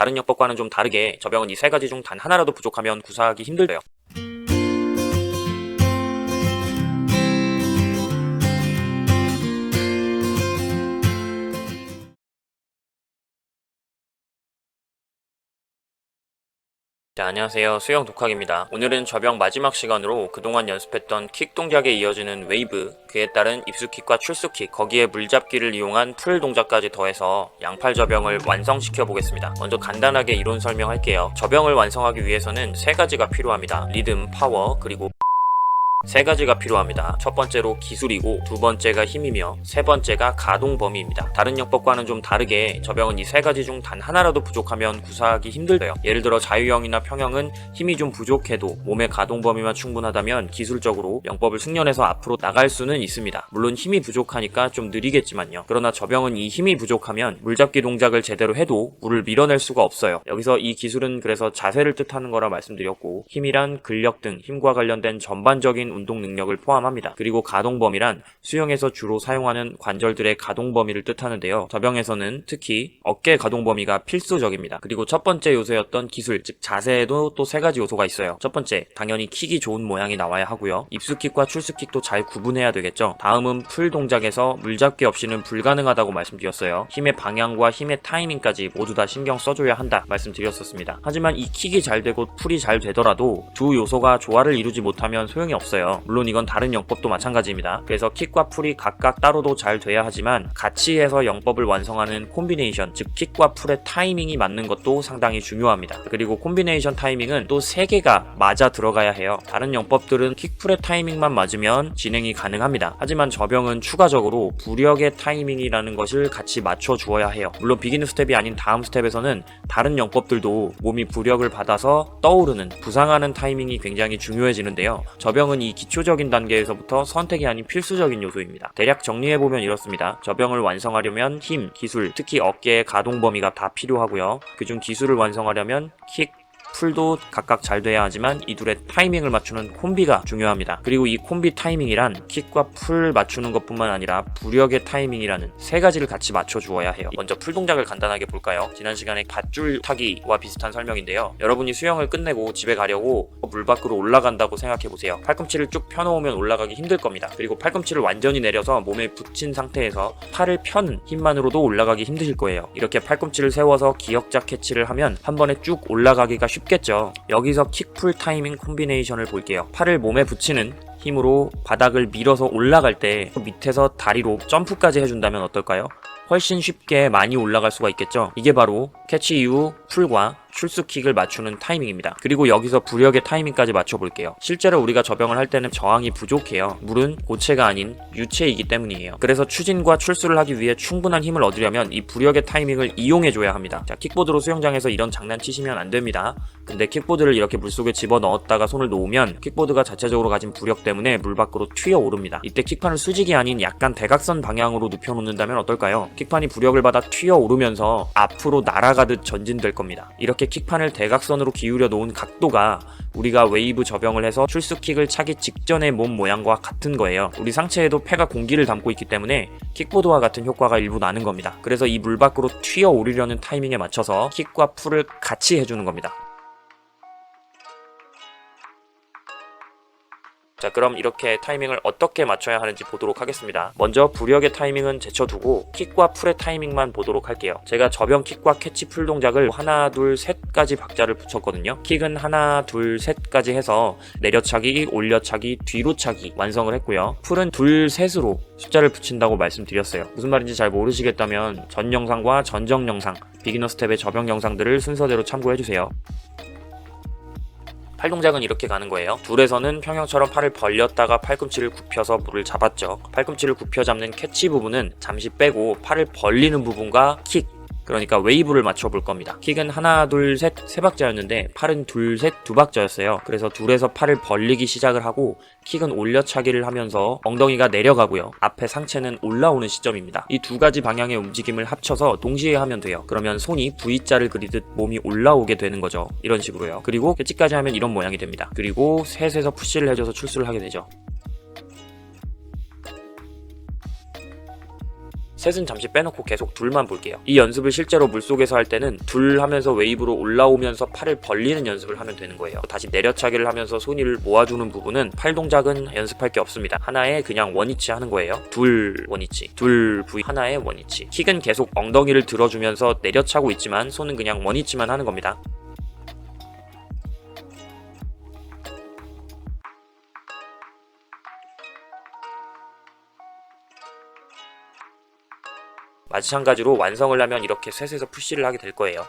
다른 역법과는 좀 다르게 저병은 이 세 가지 중 단 하나라도 부족하면 구사하기 힘들대요. 자, 안녕하세요. 수영 독학입니다. 오늘은 저병 마지막 시간으로 그동안 연습했던 킥 동작에 이어지는 웨이브, 그에 따른 입수킥과 출수킥, 거기에 물잡기를 이용한 풀 동작까지 더해서 양팔 저병을 완성시켜 보겠습니다. 먼저 간단하게 이론 설명할게요. 저병을 완성하기 위해서는 세 가지가 필요합니다. 리듬, 파워, 그리고 세 가지가 필요합니다. 첫 번째로 기술이고, 두 번째가 힘이며, 세 번째가 가동 범위입니다. 다른 역법과는 좀 다르게 저병은 이 세 가지 중 단 하나라도 부족하면 구사하기 힘들대요. 예를 들어 자유형이나 평형은 힘이 좀 부족해도 몸의 가동 범위만 충분하다면 기술적으로 영법을 숙련해서 앞으로 나갈 수는 있습니다. 물론 힘이 부족하니까 좀 느리겠지만요. 그러나 저병은 이 힘이 부족하면 물잡기 동작을 제대로 해도 물을 밀어낼 수가 없어요. 여기서 이 기술은 그래서 자세를 뜻하는 거라 말씀드렸고, 힘이란 근력 등 힘과 관련된 전반적인 운동 능력을 포함합니다. 그리고 가동범위란 수영에서 주로 사용하는 관절들의 가동범위를 뜻하는데요. 저병에서는 특히 어깨 가동범위가 필수적입니다. 그리고 첫 번째 요소였던 기술, 즉 자세에도 또 세 가지 요소가 있어요. 첫 번째, 당연히 킥이 좋은 모양이 나와야 하고요. 입수킥과 출수킥도 잘 구분해야 되겠죠. 다음은 풀 동작에서 물잡기 없이는 불가능하다고 말씀드렸어요. 힘의 방향과 힘의 타이밍까지 모두 다 신경 써줘야 한다 말씀드렸었습니다. 하지만 이 킥이 잘 되고 풀이 잘 되더라도 두 요소가 조화를 이루지 못하면 소용이 없어요. 물론 이건 다른 영법도 마찬가지입니다. 그래서 킥과 풀이 각각 따로도 잘 돼야 하지만 같이 해서 영법을 완성하는 콤비네이션, 즉 킥과 풀의 타이밍이 맞는 것도 상당히 중요합니다. 그리고 콤비네이션 타이밍은 또 3개가 맞아 들어가야 해요. 다른 영법들은 킥풀의 타이밍만 맞으면 진행이 가능합니다. 하지만 저병은 추가적으로 부력의 타이밍이라는 것을 같이 맞춰 주어야 해요. 물론 비기너 스텝이 아닌 다음 스텝에서는 다른 영법들도 몸이 부력을 받아서 떠오르는, 부상하는 타이밍이 굉장히 중요해지는데요. 저병은 이 기초적인 단계에서부터 선택이 아닌 필수적인 요소입니다. 대략 정리해보면 이렇습니다. 저병을 완성하려면 힘, 기술, 특히 어깨의 가동 범위가 다 필요하고요. 그중 기술을 완성하려면 킥, 풀도 각각 잘 돼야 하지만 이 둘의 타이밍을 맞추는 콤비가 중요합니다. 그리고 이 콤비 타이밍이란 킥과 풀 맞추는 것뿐만 아니라 부력의 타이밍이라는 세 가지를 같이 맞춰 주어야 해요. 먼저 풀 동작을 간단하게 볼까요? 지난 시간에 밧줄 타기와 비슷한 설명인데요. 여러분이 수영을 끝내고 집에 가려고 물 밖으로 올라간다고 생각해보세요. 팔꿈치를 쭉 펴놓으면 올라가기 힘들 겁니다. 그리고 팔꿈치를 완전히 내려서 몸에 붙인 상태에서 팔을 펴는 힘만으로도 올라가기 힘드실 거예요. 이렇게 팔꿈치를 세워서 기역자 캐치를 하면 한 번에 쭉 올라가기가 쉽겠죠. 여기서 킥풀 타이밍 콤비네이션을 볼게요. 팔을 몸에 붙이는 힘으로 바닥을 밀어서 올라갈 때 밑에서 다리로 점프까지 해준다면 어떨까요? 훨씬 쉽게 많이 올라갈 수가 있겠죠. 이게 바로 캐치 이후 풀과 출수킥을 맞추는 타이밍입니다. 그리고 여기서 부력의 타이밍까지 맞춰볼게요. 실제로 우리가 저병을 할 때는 저항이 부족해요. 물은 고체가 아닌 유체이기 때문이에요. 그래서 추진과 출수를 하기 위해 충분한 힘을 얻으려면 이 부력의 타이밍을 이용해줘야 합니다. 자, 킥보드로 수영장에서 이런 장난 치시면 안 됩니다. 근데 킥보드를 이렇게 물속에 집어넣었다가 손을 놓으면 킥보드가 자체적으로 가진 부력 때문에 물 밖으로 튀어오릅니다. 이때 킥판을 수직이 아닌 약간 대각선 방향으로 눕혀놓는다면 어떨까요? 킥판이 부력을 받아 튀어오르면서 앞으로 날아가듯 전진될 겁니다. 이렇게 킥판을 대각선으로 기울여 놓은 각도가 우리가 웨이브 저병을 해서 출수킥을 차기 직전의 몸 모양과 같은 거예요. 우리 상체에도 폐가 공기를 담고 있기 때문에 킥보드와 같은 효과가 일부 나는 겁니다. 그래서 이 물 밖으로 튀어오르려는 타이밍에 맞춰서 킥과 풀을 같이 해주는 겁니다. 자, 그럼 이렇게 타이밍을 어떻게 맞춰야 하는지 보도록 하겠습니다. 먼저 부력의 타이밍은 제쳐두고 킥과 풀의 타이밍만 보도록 할게요. 제가 저병 킥과 캐치 풀 동작을 하나, 둘, 셋까지 박자를 붙였거든요. 킥은 하나, 둘, 셋까지 해서 내려차기, 올려차기, 뒤로차기 완성을 했고요. 풀은 둘, 셋으로 숫자를 붙인다고 말씀드렸어요. 무슨 말인지 잘 모르시겠다면 전 영상과 전정 영상, 비기너 스텝의 저병 영상들을 순서대로 참고해주세요. 팔 동작은 이렇게 가는 거예요. 둘에서는 평형처럼 팔을 벌렸다가 팔꿈치를 굽혀서 물을 잡았죠. 팔꿈치를 굽혀 잡는 캐치 부분은 잠시 빼고 팔을 벌리는 부분과 킥, 그러니까 웨이브를 맞춰볼 겁니다. 킥은 하나, 둘, 셋, 세 박자였는데 팔은 둘, 셋, 두 박자였어요. 그래서 둘에서 팔을 벌리기 시작을 하고 킥은 올려차기를 하면서 엉덩이가 내려가고요. 앞에 상체는 올라오는 시점입니다. 이 두 가지 방향의 움직임을 합쳐서 동시에 하면 돼요. 그러면 손이 V자를 그리듯 몸이 올라오게 되는 거죠. 이런 식으로요. 그리고 캐치까지 하면 이런 모양이 됩니다. 그리고 셋에서 푸시를 해줘서 출수를 하게 되죠. 셋은 잠시 빼놓고 계속 둘만 볼게요. 이 연습을 실제로 물속에서 할 때는 둘 하면서 웨이브로 올라오면서 팔을 벌리는 연습을 하면 되는 거예요. 다시 내려차기를 하면서 손을 모아주는 부분은 팔 동작은 연습할 게 없습니다. 하나에 그냥 원위치 하는 거예요. 둘 원위치, 둘 V 하나에 원위치. 킥은 계속 엉덩이를 들어주면서 내려차고 있지만 손은 그냥 원위치만 하는 겁니다. 마찬가지로 완성을 하면 이렇게 셋에서 푸시를 하게 될 거예요.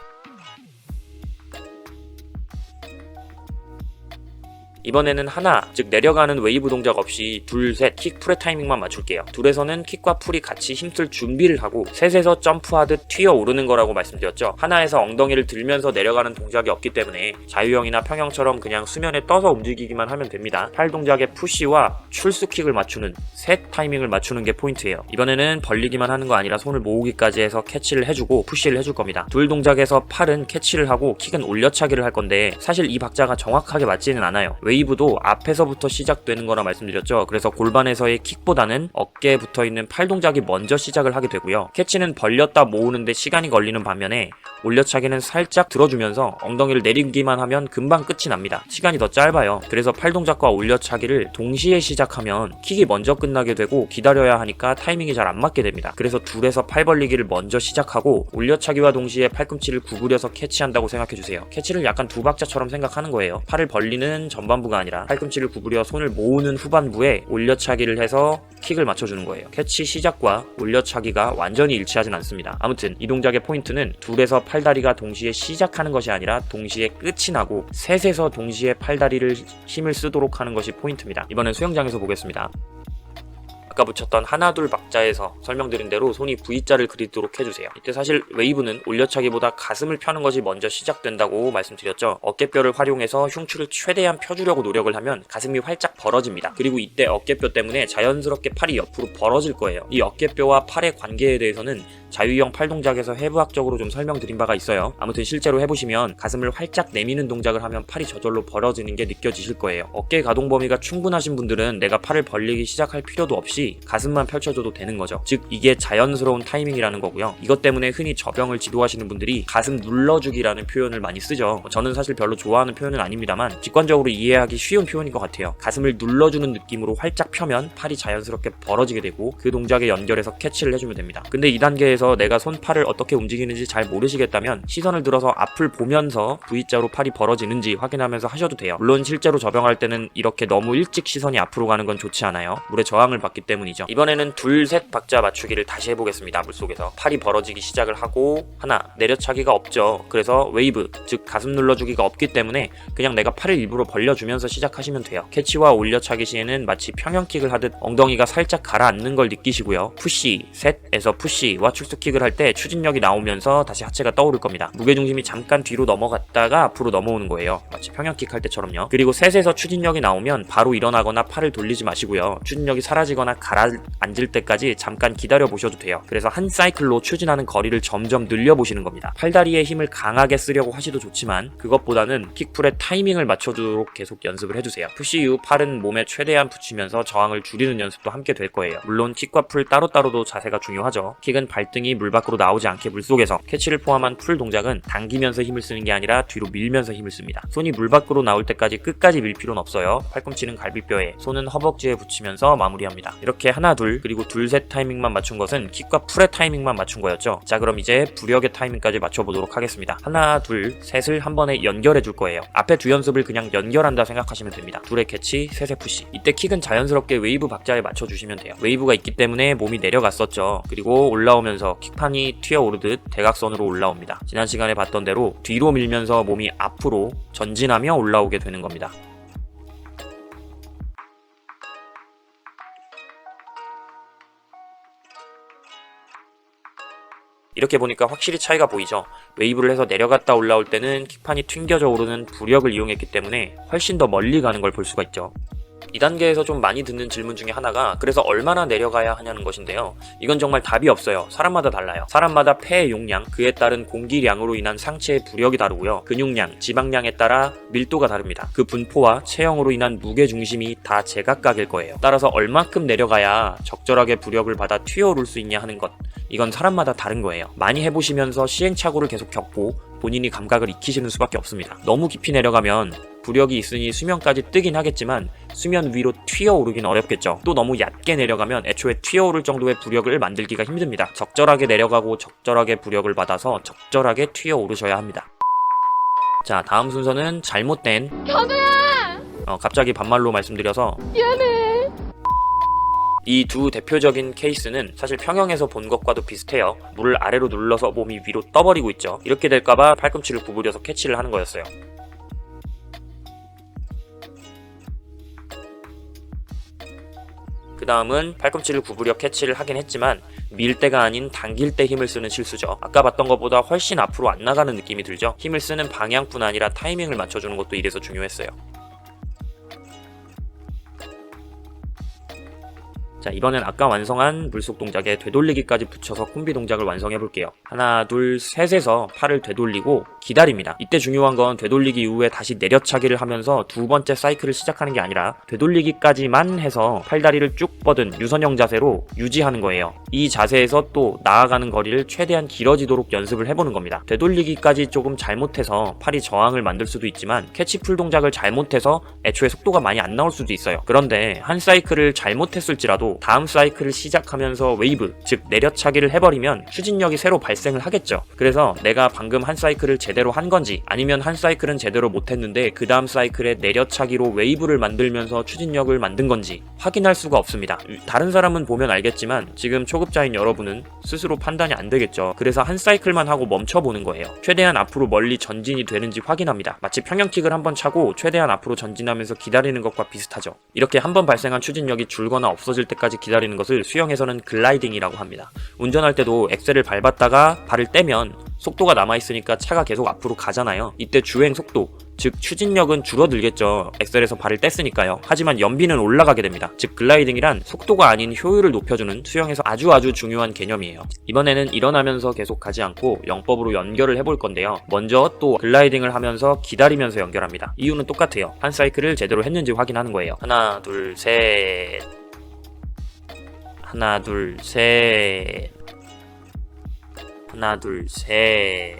이번에는 하나, 즉 내려가는 웨이브 동작 없이 둘, 셋, 킥 풀의 타이밍만 맞출게요. 둘에서는 킥과 풀이 같이 힘쓸 준비를 하고 셋에서 점프하듯 튀어 오르는 거라고 말씀드렸죠. 하나에서 엉덩이를 들면서 내려가는 동작이 없기 때문에 자유형이나 평형처럼 그냥 수면에 떠서 움직이기만 하면 됩니다. 팔 동작의 푸시와 출수킥을 맞추는 셋 타이밍을 맞추는 게 포인트예요. 이번에는 벌리기만 하는 거 아니라 손을 모으기까지 해서 캐치를 해주고 푸시를 해줄 겁니다. 둘 동작에서 팔은 캐치를 하고 킥은 올려차기를 할 건데 사실 이 박자가 정확하게 맞지는 않아요. 웨이브도 앞에서부터 시작되는 거라 말씀드렸죠. 그래서 골반에서의 킥보다는 어깨에 붙어있는 팔 동작이 먼저 시작을 하게 되고요. 캐치는 벌렸다 모으는데 시간이 걸리는 반면에 올려차기는 살짝 들어주면서 엉덩이를 내리기만 하면 금방 끝이 납니다. 시간이 더 짧아요. 그래서 팔 동작과 올려차기를 동시에 시작하면 킥이 먼저 끝나게 되고 기다려야 하니까 타이밍이 잘 안 맞게 됩니다. 그래서 둘에서 팔 벌리기를 먼저 시작하고 올려차기와 동시에 팔꿈치를 구부려서 캐치한다고 생각해주세요. 캐치를 약간 두 박자처럼 생각하는 거예요. 팔을 벌리는 전반부가 아니라 팔꿈치를 구부려 손을 모으는 후반부에 올려차기를 해서 킥을 맞춰주는 거예요. 캐치 시작과 올려차기가 완전히 일치하진 않습니다. 아무튼 이 동작의 포인트는 둘에서 팔다리가 동시에 시작하는 것이 아니라 동시에 끝이 나고 셋에서 동시에 팔다리를 힘을 쓰도록 하는 것이 포인트입니다. 이번엔 수영장에서 보겠습니다. 아까 붙였던 하나 둘 박자에서 설명드린 대로 손이 V자를 그리도록 해주세요. 이때 사실 웨이브는 올려차기보다 가슴을 펴는 것이 먼저 시작된다고 말씀드렸죠. 어깨뼈를 활용해서 흉추를 최대한 펴주려고 노력을 하면 가슴이 활짝 벌어집니다. 그리고 이때 어깨뼈 때문에 자연스럽게 팔이 옆으로 벌어질 거예요. 이 어깨뼈와 팔의 관계에 대해서는 자유형 팔 동작에서 해부학적으로 좀 설명드린 바가 있어요. 아무튼 실제로 해보시면 가슴을 활짝 내미는 동작을 하면 팔이 저절로 벌어지는 게 느껴지실 거예요. 어깨 가동 범위가 충분하신 분들은 내가 팔을 벌리기 시작할 필요도 없이 가슴만 펼쳐줘도 되는 거죠. 즉 이게 자연스러운 타이밍이라는 거고요. 이것 때문에 흔히 저병을 지도하시는 분들이 가슴 눌러주기라는 표현을 많이 쓰죠. 저는 사실 별로 좋아하는 표현은 아닙니다만 직관적으로 이해하기 쉬운 표현인 것 같아요. 가슴을 눌러주는 느낌으로 활짝 펴면 팔이 자연스럽게 벌어지게 되고 그 동작에 연결해서 캐치를 해주면 됩니다. 근데 이 단계에서 내가 손팔을 어떻게 움직이는지 잘 모르시겠다면 시선을 들어서 앞을 보면서 V자로 팔이 벌어지는지 확인하면서 하셔도 돼요. 물론 실제로 저병할 때는 이렇게 너무 일찍 시선이 앞으로 가는 건 좋지 않아요. 물에 저항을 받기 때문이죠. 이번에는 둘, 셋 박자 맞추기를 다시 해보겠습니다. 물속에서 팔이 벌어지기 시작을 하고 하나, 내려차기가 없죠. 그래서 웨이브, 즉 가슴 눌러주기가 없기 때문에 그냥 내가 팔을 일부러 벌려주면서 시작하시면 돼요. 캐치와 올려차기 시에는 마치 평형킥을 하듯 엉덩이가 살짝 가라앉는 걸 느끼시고요. 푸시, 셋에서 푸시와 출수킥을 할 때 추진력이 나오면서 다시 하체가 떠오를 겁니다. 무게중심이 잠깐 뒤로 넘어갔다가 앞으로 넘어오는 거예요. 마치 평형킥 할 때처럼요. 그리고 셋에서 추진력이 나오면 바로 일어나거나 팔을 돌리지 마시고요. 추진력이 사라지거나 가라앉을 때까지 잠깐 기다려 보셔도 돼요. 그래서 한 사이클로 추진하는 거리를 점점 늘려보시는 겁니다. 팔다리의 힘을 강하게 쓰려고 하셔도 좋지만 그것보다는 킥풀의 타이밍을 맞춰주도록 계속 연습을 해주세요. 푸시 이후 팔은 몸에 최대한 붙이면서 저항을 줄이는 연습도 함께 될 거예요. 물론 킥과 풀 따로따로도 자세가 중요하죠. 킥은 발등이 물 밖으로 나오지 않게 물속에서, 캐치를 포함한 풀 동작은 당기면서 힘을 쓰는 게 아니라 뒤로 밀면서 힘을 씁니다. 손이 물 밖으로 나올 때까지 끝까지 밀 필요는 없어요. 팔꿈치는 갈비뼈에, 손은 허벅지에 붙이면서 마무리합니다. 이렇게 하나 둘 그리고 둘 셋 타이밍만 맞춘 것은 킥과 풀의 타이밍만 맞춘 거였죠. 자, 그럼 이제 부력의 타이밍까지 맞춰보도록 하겠습니다. 하나 둘 셋을 한 번에 연결해 줄 거예요. 앞에 두 연습을 그냥 연결한다 생각하시면 됩니다. 둘의 캐치, 셋의 푸시. 이때 킥은 자연스럽게 웨이브 박자에 맞춰주시면 돼요. 웨이브가 있기 때문에 몸이 내려갔었죠. 그리고 올라오면서 킥판이 튀어오르듯 대각선으로 올라옵니다. 지난 시간에 봤던 대로 뒤로 밀면서 몸이 앞으로 전진하며 올라오게 되는 겁니다. 이렇게 보니까 확실히 차이가 보이죠. 웨이브를 해서 내려갔다 올라올 때는 킥판이 튕겨져 오르는 부력을 이용했기 때문에 훨씬 더 멀리 가는 걸 볼 수가 있죠. 이 단계에서 좀 많이 듣는 질문 중에 하나가 그래서 얼마나 내려가야 하냐는 것인데요. 이건 정말 답이 없어요. 사람마다 달라요. 사람마다 폐의 용량, 그에 따른 공기량으로 인한 상체의 부력이 다르고요. 근육량, 지방량에 따라 밀도가 다릅니다. 그 분포와 체형으로 인한 무게중심이 다 제각각일 거예요. 따라서 얼마큼 내려가야 적절하게 부력을 받아 튀어오를 수 있냐 하는 것, 이건 사람마다 다른 거예요. 많이 해보시면서 시행착오를 계속 겪고 본인이 감각을 익히시는 수밖에 없습니다. 너무 깊이 내려가면 부력이 있으니 수면까지 뜨긴 하겠지만 수면 위로 튀어오르긴 어렵겠죠. 또 너무 얕게 내려가면 애초에 튀어오를 정도의 부력을 만들기가 힘듭니다. 적절하게 내려가고 적절하게 부력을 받아서 적절하게 튀어오르셔야 합니다. 자, 다음 순서는 잘못된 견우야! 갑자기 반말로 말씀드려서 미안해. 이 두 대표적인 케이스는 사실 평형에서 본 것과도 비슷해요. 물을 아래로 눌러서 몸이 위로 떠버리고 있죠. 이렇게 될까봐 팔꿈치를 구부려서 캐치를 하는 거였어요. 그 다음은 팔꿈치를 구부려 캐치를 하긴 했지만 밀 때가 아닌 당길 때 힘을 쓰는 실수죠. 아까 봤던 것보다 훨씬 앞으로 안 나가는 느낌이 들죠. 힘을 쓰는 방향뿐 아니라 타이밍을 맞춰주는 것도 이래서 중요했어요. 자, 이번엔 아까 완성한 물속 동작에 되돌리기까지 붙여서 콤비 동작을 완성해 볼게요. 하나, 둘, 셋에서 팔을 되돌리고 기다립니다. 이때 중요한 건 되돌리기 이후에 다시 내려차기를 하면서 두 번째 사이클을 시작하는 게 아니라 되돌리기까지만 해서 팔다리를 쭉 뻗은 유선형 자세로 유지하는 거예요. 이 자세에서 또 나아가는 거리를 최대한 길어지도록 연습을 해보는 겁니다. 되돌리기까지 조금 잘못해서 팔이 저항을 만들 수도 있지만 캐치풀 동작을 잘못해서 애초에 속도가 많이 안 나올 수도 있어요. 그런데 한 사이클을 잘못했을지라도 다음 사이클을 시작하면서 웨이브, 즉 내려차기를 해버리면 추진력이 새로 발생을 하겠죠. 그래서 내가 방금 한 사이클을 제대로 한 건지 아니면 한 사이클은 제대로 못했는데 그 다음 사이클에 내려차기로 웨이브를 만들면서 추진력을 만든 건지 확인할 수가 없습니다. 다른 사람은 보면 알겠지만 지금 초급자인 여러분은 스스로 판단이 안 되겠죠. 그래서 한 사이클만 하고 멈춰보는 거예요. 최대한 앞으로 멀리 전진이 되는지 확인합니다. 마치 평형킥을 한번 차고 최대한 앞으로 전진하면서 기다리는 것과 비슷하죠. 이렇게 한번 발생한 추진력이 줄거나 없어질 때까지 기다리는 것을 수영에서는 글라이딩이라고 합니다. 운전할 때도 엑셀을 밟았다가 발을 떼면 속도가 남아있으니까 차가 계속 앞으로 가잖아요. 이때 주행 속도, 즉 추진력은 줄어들겠죠. 엑셀에서 발을 뗐으니까요. 하지만 연비는 올라가게 됩니다. 즉 글라이딩이란 속도가 아닌 효율을 높여주는 수영에서 아주 중요한 개념이에요. 이번에는 일어나면서 계속 가지 않고 영법으로 연결을 해볼 건데요. 먼저 또 글라이딩을 하면서 기다리면서 연결합니다. 이유는 똑같아요. 한 사이클을 제대로 했는지 확인하는 거예요. 하나, 둘, 셋. 하나, 둘, 셋. 하나, 둘, 셋.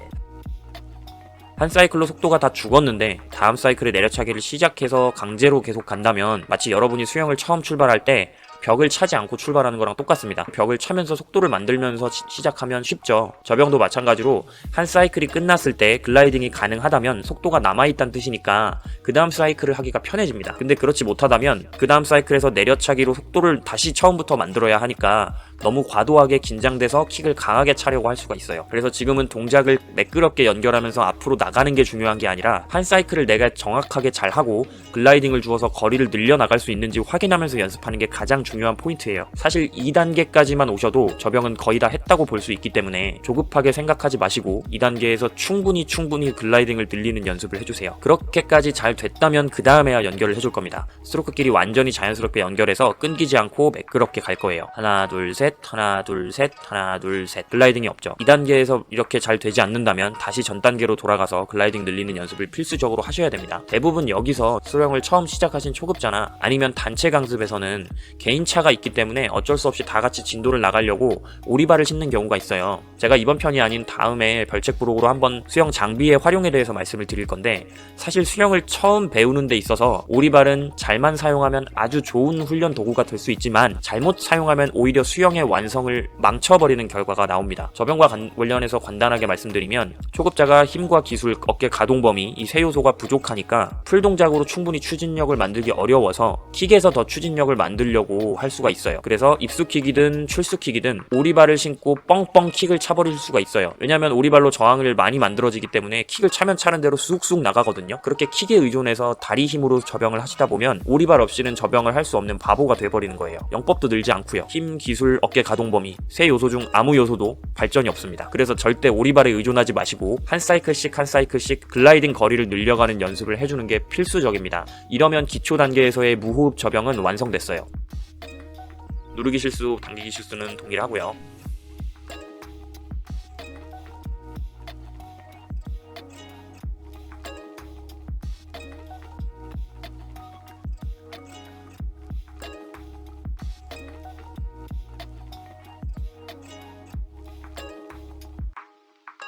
한 사이클로 속도가 다 죽었는데 다음 사이클에 내려차기를 시작해서 강제로 계속 간다면 마치 여러분이 수영을 처음 출발할 때 벽을 차지 않고 출발하는 거랑 똑같습니다. 벽을 차면서 속도를 만들면서 시작하면 쉽죠. 저병도 마찬가지로 한 사이클이 끝났을 때 글라이딩이 가능하다면 속도가 남아있다는 뜻이니까 그 다음 사이클을 하기가 편해집니다. 근데 그렇지 못하다면 그 다음 사이클에서 내려차기로 속도를 다시 처음부터 만들어야 하니까 너무 과도하게 긴장돼서 킥을 강하게 차려고 할 수가 있어요. 그래서 지금은 동작을 매끄럽게 연결하면서 앞으로 나가는 게 중요한 게 아니라 한 사이클을 내가 정확하게 잘하고 글라이딩을 주어서 거리를 늘려나갈 수 있는지 확인하면서 연습하는 게 가장 중요한 포인트예요. 사실 2단계까지만 오셔도 저병은 거의 다 했다고 볼 수 있기 때문에 조급하게 생각하지 마시고 2단계에서 충분히 글라이딩을 늘리는 연습을 해주세요. 그렇게까지 잘 됐다면 그 다음에야 연결을 해줄 겁니다. 스트로크끼리 완전히 자연스럽게 연결해서 끊기지 않고 매끄럽게 갈 거예요. 하나, 둘, 셋, 하나, 둘, 셋, 하나, 둘, 셋. 글라이딩이 없죠. 2단계에서 이렇게 잘 되지 않는다면 다시 전 단계로 돌아가서 글라이딩 늘리는 연습을 필수적으로 하셔야 됩니다. 대부분 여기서 수영을 처음 시작하신 초급자나 아니면 단체 강습에서는 개인차가 있기 때문에 어쩔 수 없이 다 같이 진도를 나가려고 오리발을 신는 경우가 있어요. 제가 이번 편이 아닌 다음에 별책 브로그로 한번 수영 장비의 활용에 대해서 말씀을 드릴 건데 사실 수영을 처음 배우는 데 있어서 오리발은 잘만 사용하면 아주 좋은 훈련 도구가 될 수 있지만 잘못 사용하면 오히려 수영의 완성을 망쳐버리는 결과가 나옵니다. 저병과 관련해서 간단하게 말씀드리면 초급자가 힘과 기술, 어깨 가동 범위 이 세 요소가 부족하니까 풀 동작으로 충분히 추진력을 만들기 어려워서 킥에서 더 추진력을 만들려고 할 수가 있어요. 그래서 입수킥이든 출수킥이든 오리발을 신고 뻥뻥 킥을 차버릴 수가 있어요. 왜냐하면 오리발로 저항을 많이 만들어지기 때문에 킥을 차면 차는 대로 쑥쑥 나가거든요. 그렇게 킥에 의존해서 다리 힘으로 저병을 하시다 보면 오리발 없이는 저병을 할 수 없는 바보가 돼버리는 거예요. 영법도 늘지 않고요. 힘, 기술, 어깨 가동 범위, 세 요소 중 아무 요소도 발전이 없습니다. 그래서 절대 오리발에 의존하지 마시고 한 사이클씩 글라이딩 거리를 늘려가는 연습을 해주는 게 필수적입니다. 이러면 기초 단계에서의 무호흡 저병은 완성됐어요. 누르기 실수, 당기기 실수는 동일하고요.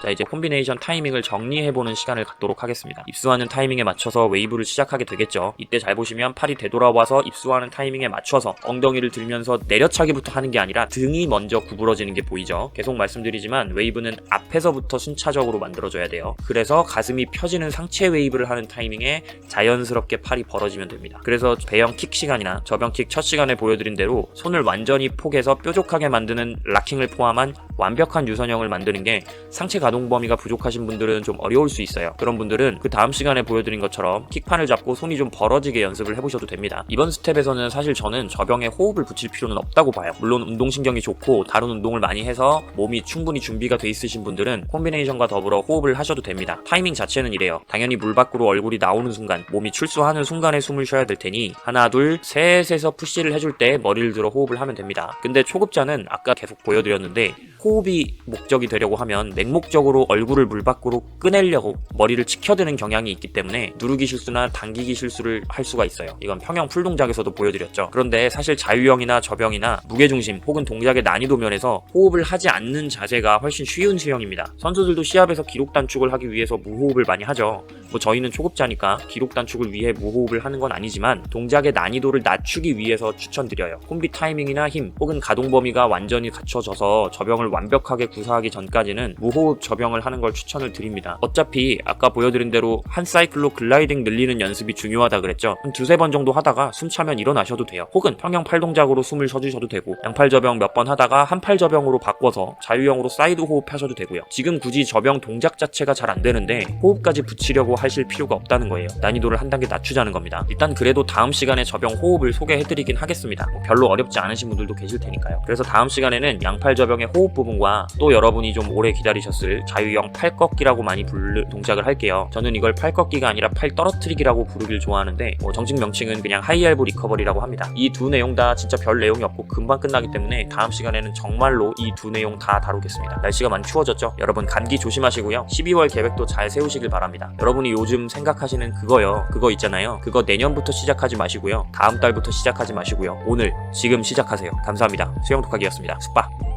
자, 이제 콤비네이션 타이밍을 정리해보는 시간을 갖도록 하겠습니다. 입수하는 타이밍에 맞춰서 웨이브를 시작하게 되겠죠. 이때 잘 보시면 팔이 되돌아와서 입수하는 타이밍에 맞춰서 엉덩이를 들면서 내려차기부터 하는 게 아니라 등이 먼저 구부러지는 게 보이죠. 계속 말씀드리지만 웨이브는 앞에서부터 순차적으로 만들어줘야 돼요. 그래서 가슴이 펴지는 상체 웨이브를 하는 타이밍에 자연스럽게 팔이 벌어지면 됩니다. 그래서 배영 킥 시간이나 저병 킥 첫 시간에 보여드린 대로 손을 완전히 포개서 뾰족하게 만드는 락킹을 포함한 완벽한 유선형을 만드는 게 상체 가동 범위가 부족하신 분들은 좀 어려울 수 있어요. 그런 분들은 그 다음 시간에 보여드린 것처럼 킥판을 잡고 손이 좀 벌어지게 연습을 해보셔도 됩니다. 이번 스텝에서는 사실 저는 저병에 호흡을 붙일 필요는 없다고 봐요. 물론 운동신경이 좋고 다른 운동을 많이 해서 몸이 충분히 준비가 돼 있으신 분들은 콤비네이션과 더불어 호흡을 하셔도 됩니다. 타이밍 자체는 이래요. 당연히 물 밖으로 얼굴이 나오는 순간, 몸이 출수하는 순간에 숨을 쉬어야 될 테니 하나 둘 셋에서 푸시를 해줄 때 머리를 들어 호흡을 하면 됩니다. 근데 초급자는 아까 계속 보여드렸는데 호흡이 목적이 되려고 하면 맹목적으로 얼굴을 물 밖으로 꺼내려고 머리를 치켜드는 경향이 있기 때문에 누르기 실수나 당기기 실수를 할 수가 있어요. 이건 평형 풀 동작에서도 보여드렸죠. 그런데 사실 자유형이나 저병이나 무게중심 혹은 동작의 난이도 면에서 호흡을 하지 않는 자세가 훨씬 쉬운 수형입니다. 선수들도 시합에서 기록 단축을 하기 위해서 무호흡을 많이 하죠. 저희는 초급자니까 기록 단축을 위해 무호흡을 하는 건 아니지만 동작의 난이도를 낮추기 위해서 추천드려요. 콤비 타이밍이나 힘 혹은 가동 범위가 완전히 갖춰져서 저병을 완벽하게 구사하기 전까지는 무호흡 저병을 하는 걸 추천을 드립니다. 어차피 아까 보여드린 대로 한 사이클로 글라이딩 늘리는 연습이 중요하다 그랬죠. 한 두세 번 정도 하다가 숨 차면 일어나셔도 돼요. 혹은 평형 팔 동작으로 숨을 쉬어주셔도 되고 양팔 저병 몇 번 하다가 한팔 저병으로 바꿔서 자유형으로 사이드 호흡 하셔도 되고요. 지금 굳이 저병 동작 자체가 잘 안 되는데 호흡까지 붙이려고 하실 필요가 없다는 거예요. 난이도를 한 단계 낮추자는 겁니다. 일단 그래도 다음 시간에 저병 호흡을 소개해드리긴 하겠습니다. 별로 어렵지 않으신 분들도 계실 테니까요. 그래서 다음 시간에는 양팔 저병의 호흡 부분과 또 여러분이 좀 오래 기다리셨을 자유형 팔 꺾기라고 많이 부르는 동작을 할게요. 저는 이걸 팔 꺾기가 아니라 팔 떨어뜨리기라고 부르길 좋아하는데 정식 명칭은 그냥 하이엘보 리커버리라고 합니다. 이 두 내용 다 진짜 별 내용이 없고 금방 끝나기 때문에 다음 시간에는 정말로 이 두 내용 다 다루겠습니다. 날씨가 많이 추워졌죠? 여러분 감기 조심하시고요. 12월 계획도 잘 세우시길 바랍니다. 여러분이 요즘 생각하시는 그거 있잖아요. 그거 내년부터 시작하지 마시고요. 다음 달부터 시작하지 마시고요. 오늘 지금 시작하세요. 감사합니다. 수영 독학이었습니다. 숙박.